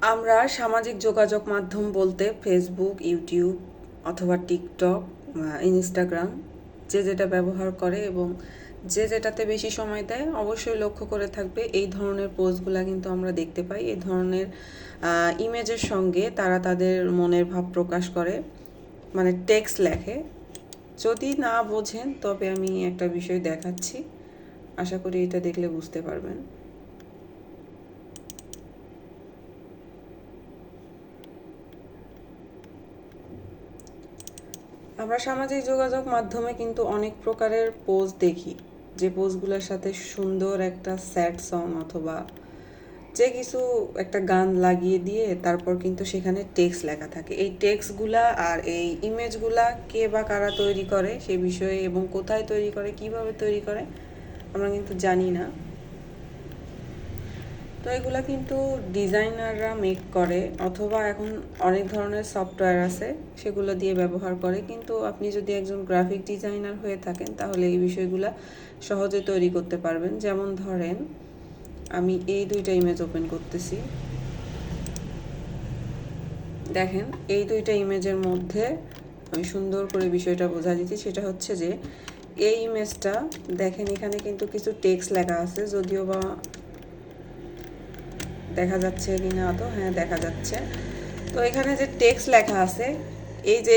আমরা সামাজিক যোগাযোগ মাধ্যম বলতে ফেসবুক, ইউটিউব অথবা টিকটক, ইনস্টাগ্রাম, যে যেটা ব্যবহার করে এবং যে যেটাতে বেশি সময় দেয় অবশ্যই লক্ষ্য করে থাকবে এই ধরনের পোস্টগুলা কিন্তু আমরা দেখতে পাই। এই ধরনের ইমেজের সঙ্গে তারা তাদের মনের ভাব প্রকাশ করে, মানে টেক্সট লেখে। যদি না বোঝেন তবে আমি একটা বিষয় দেখাচ্ছি, আশা করি এটা দেখলে বুঝতে পারবেন। আমরা সামাজিক যোগাযোগ মাধ্যমে কিন্তু অনেক প্রকারের পোস্ট দেখি, যে পোস্টগুলোর সাথে সুন্দর একটা স্যাড সং অথবা যে কিছু একটা গান লাগিয়ে দিয়ে তারপর কিন্তু সেখানে টেক্সট লেখা থাকে। এই টেক্সটগুলা আর এই ইমেজগুলা কে বা কারা তৈরি করে সে বিষয়ে এবং কোথায় তৈরি করে, কিভাবে তৈরি করে আমরা কিন্তু জানি না। তো এগুলা কিন্তু ডিজাইনাররা মেক করে অথবা এখন অনেক ধরনের সফটওয়্যার আছে সেগুলো দিয়ে ব্যবহার করে। কিন্তু আপনি যদি একজন গ্রাফিক ডিজাইনার হয়ে থাকেন তাহলে এই বিষয়গুলা সহজে তৈরি করতে পারবেন। যেমন ধরেন, আমি এই দুইটা ইমেজ ওপেন করতেছি, দেখেন এই দুইটা ইমেজের মধ্যে আমি সুন্দর করে বিষয়টা বোঝা দিচ্ছি। সেটা হচ্ছে যে এই ইমেজটা দেখেন, এখানে কিন্তু কিছু টেক্সট লেখা আছে, যদিও বা দেখা যাচ্ছে কি না, তো হ্যাঁ দেখা যাচ্ছে। তো এখানে যে টেক্সট লেখা আছে, এই যে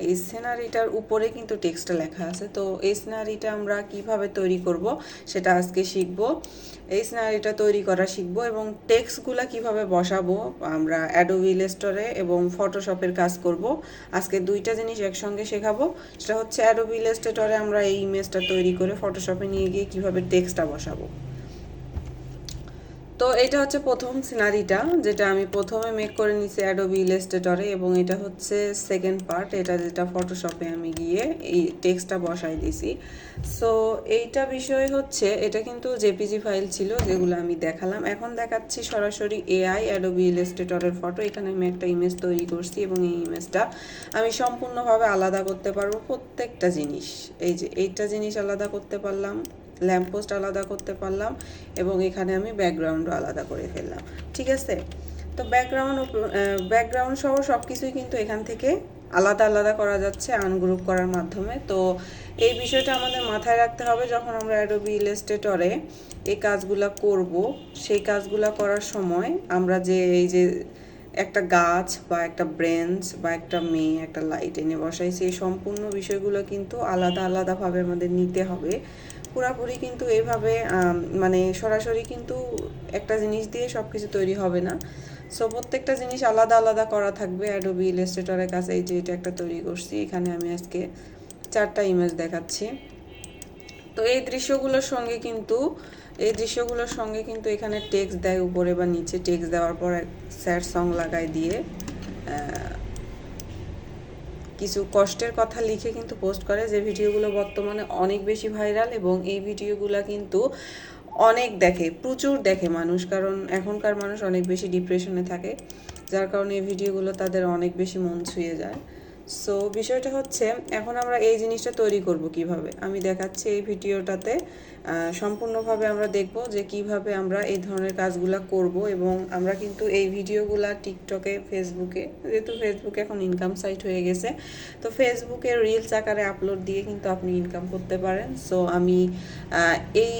এই সিনারিটার উপরে কিন্তু টেক্সটটা লেখা আছে। তো এই সিনারিটা আমরা কিভাবে তৈরি করব সেটা আজকে শিখব। এই সিনারিটা তৈরি করা শিখব এবং টেক্সটগুলো কিভাবে বসাবো আমরা অ্যাডোবি ইলাস্ট্রেটরে এবং ফটোশপের কাজ করব। আজকে দুইটা জিনিস একসঙ্গে শেখাবো। সেটা হচ্ছে অ্যাডোবি ইলাস্ট্রেটরে আমরা এই ইমেজটা তৈরি করে ফটোশপে নিয়ে গিয়ে কিভাবে টেক্সটটা বসাবো। তো এটা হচ্ছে প্রথম সিনারিটা, যেটা আমি প্রথমে মেক করে নিছি অ্যাডোবি ইলাস্ট্রেটরে, এবং এটা হচ্ছে সেকেন্ড পার্ট, এটা যেটা ফটোশপে আমি গিয়ে এই টেক্সটটা বসাই দিছি। সো এইটা বিষয় হচ্ছে, এটা কিন্তু জেপিজি ফাইল ছিল যেগুলো আমি দেখালাম। এখন দেখাচ্ছি সরাসরি এআই অ্যাডোবি ইলাস্ট্রেটরের ফটো। এখানে আমি একটা ইমেজ তৈরি করছি এবং এই ইমেজটা আমি সম্পূর্ণভাবে আলাদা করতে পারবো প্রত্যেকটা জিনিস। এই যে এইটা জিনিস আলাদা করতে পারলাম, ল্যাম্পপোস্ট আলাদা করতে পারলাম এবং এখানে আমি ব্যাকগ্রাউন্ডও আলাদা করে ফেললাম। ঠিক আছে, তো ব্যাকগ্রাউন্ড সহ সব কিছুই কিন্তু এখান থেকে আলাদা আলাদা করা যাচ্ছে আনগ্রুপ করার মাধ্যমে। তো এই বিষয়টা আমাদের মাথায় রাখতে হবে যখন আমরা অ্যাডোবি ইলাস্ট্রেটরে এই কাজগুলা করব। সেই কাজগুলা করার সময় আমরা যে এই যে একটা গাছ বা একটা ব্রেঞ্চ বা একটা মেয়ে একটা লাইট এনে বসাইছি, এই সম্পূর্ণ বিষয়গুলো কিন্তু আলাদা আলাদাভাবে আমাদের নিতে হবে। পুরাপুরি কিন্তু এইভাবে মানে সরাসরি কিন্তু একটা জিনিস দিয়ে সব কিছু তৈরি হবে না। সো প্রত্যেকটা জিনিস আলাদা আলাদা করা থাকবে। অ্যাডোবি ইলাস্ট্রেটরের কাছে এই যে এটা একটা তৈরি করছি, এখানে আমি আজকে 4টা ইমেজ দেখাচ্ছি। তো এই দৃশ্যগুলোর সঙ্গে কিন্তু এখানে টেক্সট দেয় উপরে বা নিচে, টেক্সট দেওয়ার পর স্যাড সং লাগাই দিয়ে কিছু কষ্টের কথা লিখে কিন্তু পোস্ট করে, যে ভিডিওগুলো বর্তমানে অনেক বেশি ভাইরাল এবং এই ভিডিওগুলো কিন্তু অনেক দেখে, প্রচুর দেখে মানুষ, কারণ এখনকার মানুষ অনেক বেশি ডিপ্রেশনে থাকে, যার কারণে এই ভিডিওগুলো তাদের অনেক বেশি মন ছুঁয়ে যায়। সো বিষয়টা হচ্ছে, এখন আমরা এই জিনিসটা তৈরি করব কিভাবে আমি দেখাচ্ছি এই ভিডিওটাতে। সম্পূর্ণভাবে আমরা দেখব যে কিভাবে আমরা এই ধরনের কাজগুলো করব এবং আমরা কিন্তু এই ভিডিওগুলো টিকটকে, ফেসবুকে, যেহেতু ফেসবুক এখন ইনকাম সাইট হয়ে গেছে, তো ফেসবুকে রিলস আকারে আপলোড দিয়ে কিন্তু আপনি ইনকাম করতে পারেন। সো আমি এই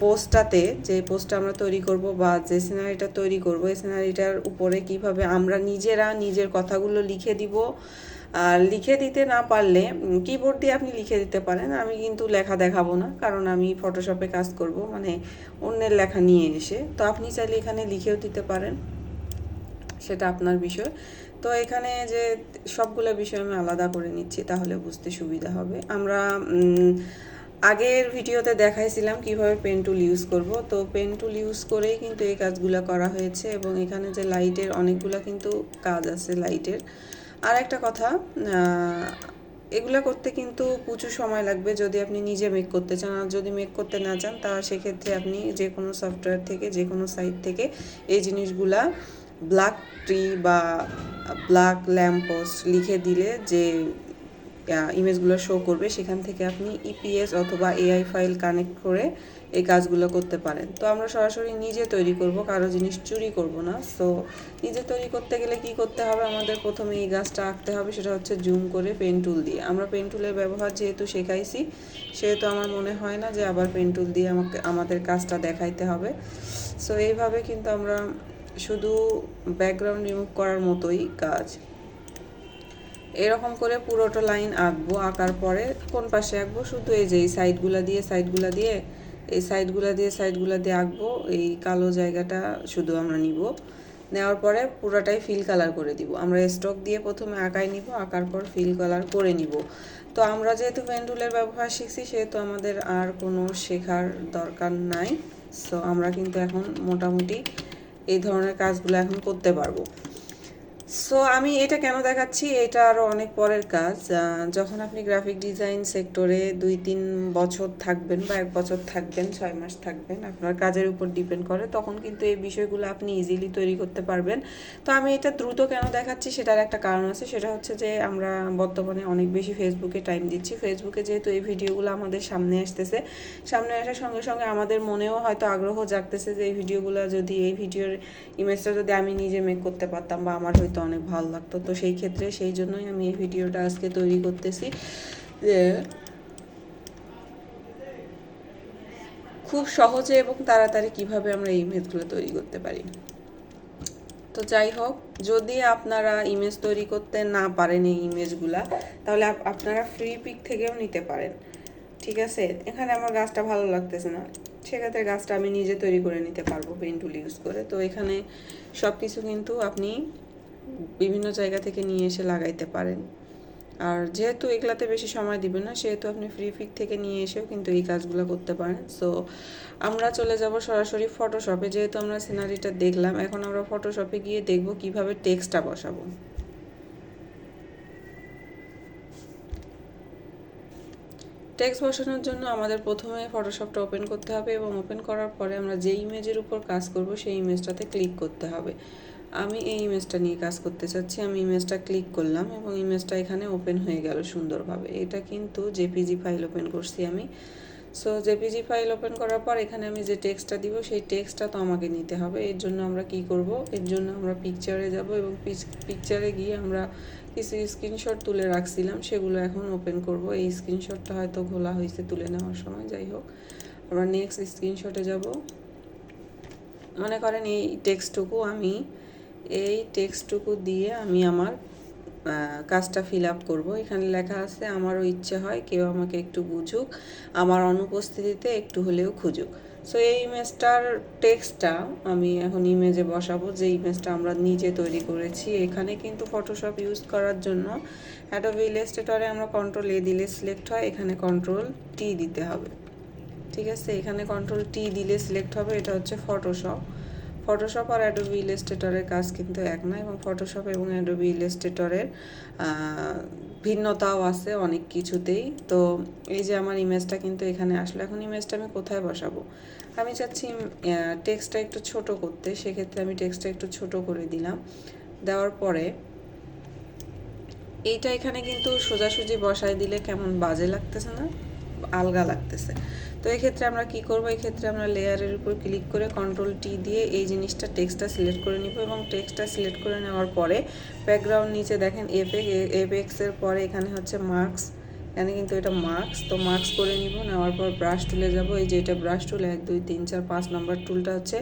পোস্টটাতে, যে পোস্টটা আমরা তৈরি করব বা যে সিনারিটা তৈরি করব, এই সিনারিটার উপরে কিভাবে আমরা নিজেরা নিজের কথাগুলো লিখে দিব। আর লিখে দিতে না পারলে কিবোর্ড দিয়ে আপনি লিখে দিতে পারেন, আমি কিন্তু লেখা দেখাবো না, কারণ আমি ফটোশপে কাজ করব, মানে অন্যের লেখা নিয়ে এসে। তো আপনি চাইলে এখানে লিখেও দিতে পারেন, সেটা আপনার বিষয়। তো এখানে যে সবগুলো বিষয় আমি আলাদা করে নিচ্ছি তাহলে বুঝতে সুবিধা হবে। আমরা আগের ভিডিওতে দেখাইছিলাম কিভাবে পেন টুল ইউজ করব, তো পেন টুল ইউজ করেই কিন্তু এই কাজগুলো করা হয়েছে এবং এখানে যে লাইটের অনেকগুলো কিন্তু কাজ আছে লাইটের। আর একটা কথা, এগুলো করতে কিন্তু প্রচুর সময় লাগবে যদি আপনি নিজে মেক করতে চান। আর যদি মেক করতে না চান তা সেক্ষেত্রে আপনি যে কোনো সফটওয়্যার থেকে, যে কোনো সাইট থেকে এই জিনিসগুলা ব্ল্যাক ট্রি বা ব্ল্যাক ল্যাম্পপোস্ট লিখে দিলে যে ইমেজগুলো শো করবে, সেখান থেকে আপনি ইপিএস অথবা এআই ফাইল কানেক্ট করে এই কাজগুলো করতে পারেন। তো আমরা সরাসরি নিজে তৈরি করব, কারো জিনিস চুরি করব না। সো নিজে তৈরি করতে গেলে কি করতে হবে, আমাদের প্রথমে এই গাছটা আঁকতে হবে, সেটা হচ্ছে জুম করে পেন টুল দিয়ে। আমরা পেন টুলের ব্যবহার যেহেতু শেখাইছি, সেহেতু আমার মনে হয় না যে আবার পেন টুল দিয়ে আমাদের কাজটা দেখাইতে হবে। সো এইভাবে কিন্তু আমরা শুধু ব্যাকগ্রাউন্ড রিমুভ করার মতোই কাজ। এরকম করে পুরোটা লাইন আঁকবো। আঁকার পরে কোন পাশে আঁকবো, শুধু এই যে এই সাইডগুলো দিয়ে এই সাইডগুলো দিয়ে আঁকবো। এই কালো জায়গাটা শুধু আমরা নিব, নেওয়ার পরে পুরোটাই ফিল কালার করে দিব। আমরা স্টক দিয়ে প্রথমে আঁকাই নিব, আঁকার পর ফিল কালার করে নিব। তো আমরা যেহেতু পেন টুলের ব্যবহার শিখছি, সেহেতু আমাদের আর কোনো শেখার দরকার নাই। সো আমরা কিন্তু এখন মোটামুটি এই ধরনের কাজগুলো এখন করতে পারবো। সো আমি এটা কেন দেখাচ্ছি, এটা আরও অনেক পরের কাজ। যখন আপনি গ্রাফিক ডিজাইন সেক্টরে 2-3 বছর থাকবেন বা 1 বছর থাকবেন, 6 মাস থাকবেন, আপনার কাজের উপর ডিপেন্ড করে, তখন কিন্তু এই বিষয়গুলো আপনি ইজিলি তৈরি করতে পারবেন। তো আমি এটা দ্রুত কেন দেখাচ্ছি, সেটার একটা কারণ আছে। সেটা হচ্ছে যে আমরা বর্তমানে অনেক বেশি ফেসবুকে টাইম দিচ্ছি। ফেসবুকে যেহেতু এই ভিডিওগুলো আমাদের সামনে আসতেছে, সামনে আসার সঙ্গে সঙ্গে আমাদের মনেও হয়তো আগ্রহ জাগতেছে যে এই ভিডিওগুলো যদি, এই ভিডিওর ইমেজটা যদি আমি নিজে মেক করতে পারতাম বা আমার হয়তো অনেক ভালো লাগতো। তো সেই ক্ষেত্রে সেই জন্যই আমি এই ভিডিওটা আজকে তৈরি করতেছি, যে খুব সহজে এবং তাড়াতাড়ি কিভাবে আমরা এই ইমেজগুলো তৈরি করতে পারি। তো যাই হোক, যদি আপনারা ইমেজ তৈরি করতে না পারেন এই ইমেজগুলা, তাহলে আপনারা ফ্রি পিক থেকেও নিতে পারেন। ঠিক আছে, এখানে আমার গাছটা ভালো লাগতেছে না, সেক্ষেত্রে গাছটা আমি নিজে তৈরি করে নিতে পারবো পেন টুল ইউজ করে। তো এখানে সব কিছু কিন্তু আপনি বিভিন্ন জায়গা থেকে নিয়ে এসে লাগাইতে পারেন। আর যেহেতু এগুলাতে বেশি সময় দিবেন না, সেহেতু আপনি ফ্রি পিক থেকে নিয়ে এসেও কিন্তু এই কাজগুলো করতে পারেন। সো আমরা চলে যাব সরাসরি ফটোশপে। যেহেতু আমরা সিনারিটা দেখলাম, এখন আমরা ফটোশপে গিয়ে দেখব কিভাবে টেক্সটটা বসাবো। টেক্সট বসানোর জন্য আমাদের প্রথমে ফটোশপটা ওপেন করতে হবে, এবং ওপেন করার পরে আমরা যে ইমেজের উপর কাজ করব সেই ইমেজটাতে ক্লিক করতে হবে। আমি এই ইমেজটা নিয়ে কাজ করতে চাচ্ছি, আমি ইমেজটা ক্লিক করলাম এবং ইমেজটা এখানে ওপেন হয়ে গেল সুন্দরভাবে। এটা কিন্তু জেপিজি ফাইল ওপেন করছি আমি। সো জেপিজি ফাইল ওপেন করার পর এখানে আমি যে টেক্সটটা দিব, সেই টেক্সটটা তো আমাকে নিতে হবে। এর জন্য আমরা কি করব, এর জন্য আমরা পিকচারে যাব এবং পিকচারে গিয়ে আমরা কিছু স্ক্রিনশট তুলে রাখছিলাম, সেগুলো এখন ওপেন করব। এই স্ক্রিনশটটা হয়তো ঘোলা হয়েছে তুলে নেওয়ার সময়। যাই হোক, আমরা নেক্সট স্ক্রিনশটে যাব। মনে করেন এই টেক্সটটুকু দিয়ে আমি আমার কাজটা ফিল আপ করবো। এখানে লেখা আছে, আমারও ইচ্ছে হয় কেউ আমাকে একটু বুঝুক, আমার অনুপস্থিতিতে একটু হলেও খুঁজুক। সো এই ইমেজটার টেক্সটটা আমি এখন ইমেজে বসাবো, যে ইমেজটা আমরা নিজে তৈরি করেছি। এখানে কিন্তু ফটোশপ ইউজ করার জন্য অ্যাডোবি ইলাস্ট্রেটরে আমরা কন্ট্রোল এ দিলে সিলেক্ট হয়, এখানে কন্ট্রোল টি দিতে হবে। ঠিক আছে, এখানে কন্ট্রোল টি দিলে সিলেক্ট হবে। এটা হচ্ছে ফটোশপ আর অ্যাডোবি ইলাস্ট্রেটরের কাজ কিন্তু এক না, এবং ফটোশপ এবং অ্যাডোবি ইলাস্ট্রেটরের ভিন্নতাও আছে অনেক কিছুতেই। তো এই যে আমার ইমেজটা কিন্তু এখানে আসলো। এখন ইমেজটা আমি কোথায় বসাবো, আমি চাচ্ছি টেক্সটটা একটু ছোট করতে, সেক্ষেত্রে আমি টেক্সটটা একটু ছোট করে দিলাম। দেওয়ার পরে এইটা এখানে কিন্তু সোজাসুজি বসায় দিলে কেমন বাজে লাগতেছে না, আলগা লাগতেছে। তো এক্ষেত্রে আমরা কি করব, এক্ষেত্রে আমরা লেয়ারের উপর ক্লিক করে কন্ট্রোল টি দিয়ে এই জিনিসটা টেক্সটটা সিলেক্ট করে নিব, এবং টেক্সটটা সিলেক্ট করে নেওয়ার পরে ব্যাকগ্রাউন্ড নিচে দেখেন এফেক্সের পরে এখানে হচ্ছে মার্কস, এখানে কিন্তু এটা মার্কস। তো মার্কস করে নিব, নেওয়ার পর ব্রাশ টুলে যাব। এই যে এটা ব্রাশ টুল, 1 2 3 4 5 নম্বর টুলটা হচ্ছে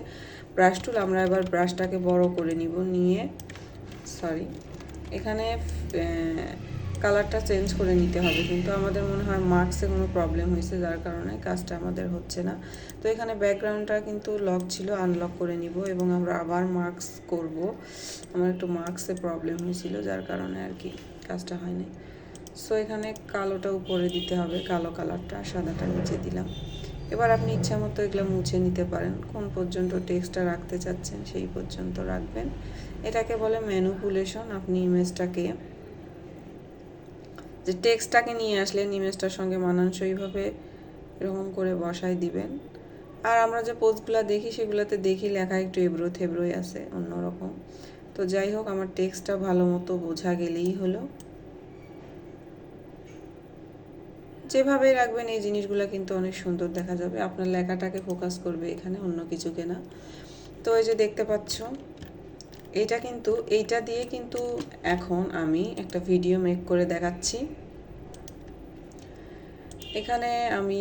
ব্রাশ টুল। আমরা এবার ব্রাশটাকে বড় করে নিব, নিয়ে এখানে কালারটা চেঞ্জ করে নিতে হবে, কিন্তু আমাদের মনে হয় মার্কসে কোনো প্রবলেম হয়েছে, যার কারণে কাজটা আমাদের হচ্ছে না। তো এখানে ব্যাকগ্রাউন্ডটা কিন্তু লক ছিল, আনলক করে নিব এবং আমরা আবার মার্কস করব। আমার একটু মার্কসে প্রবলেম হয়েছিল, যার কারণে আর কি কাজটা হয়নি। সো এখানে কালোটা উপরে দিতে হবে, কালো কালারটা, সাদাটা নিচে দিলাম। এবার আপনি ইচ্ছা মতো এগুলো মুছে নিতে পারেন, কোন পর্যন্ত টেক্সটটা রাখতে চাচ্ছেন সেই পর্যন্ত রাখবেন। এটাকে বলে ম্যানিপুলেশন। আপনি ইমেজটাকে, যে টেক্সটটাকে নিয়ে আসলেন, ইমেজটার সঙ্গে মানানসইভাবে এরকম করে বসায় দিবেন। আর আমরা যে পোস্টগুলো দেখি, সেগুলোতে দেখি লেখা একটু এবড়ো থেবড়োই আছে, অন্যরকম। তো যাই হোক, আমার টেক্সটটা ভালো মতো বোঝা গেলেই হলো। যেভাবে রাখবেন এই জিনিসগুলো কিন্তু অনেক সুন্দর দেখা যাবে, আপনার লেখাটাকে ফোকাস করবে এখানে, অন্য কিছুকে না। তো এই যে দেখতে পাচ্ছ, এইটা দিয়ে কিন্তু এখন আমি একটা ভিডিও মেক করে দেখাচ্ছি। এখানে আমি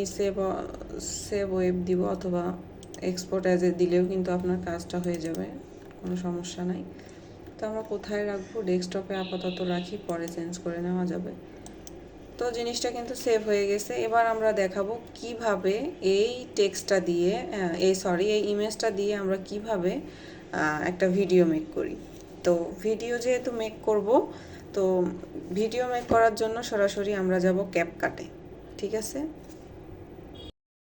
সেভ ওয়েব দিব অথবা এক্সপোর্ট অ্যাজ এ দিলেও কিন্তু আপনার কাজটা হয়ে যাবে, কোনো সমস্যা নাই। তো আমরা কোথায় রাখবো, ডেস্কটপে আপাতত রাখি, পরে চেঞ্জ করে নেওয়া যাবে। তো জিনিসটা কিন্তু সেভ হয়ে গেছে। এবার আমরা দেখাবো কিভাবে এই টেক্সটটা দিয়ে এই ইমেজটা দিয়ে আমরা কিভাবে একটা ভিডিও মেক করি। তো ভিডিও যেহেতু মেক করব, তো ভিডিও মেক করার জন্য সরাসরি আমরা যাব ক্যাপকাটে, ঠিক আছে।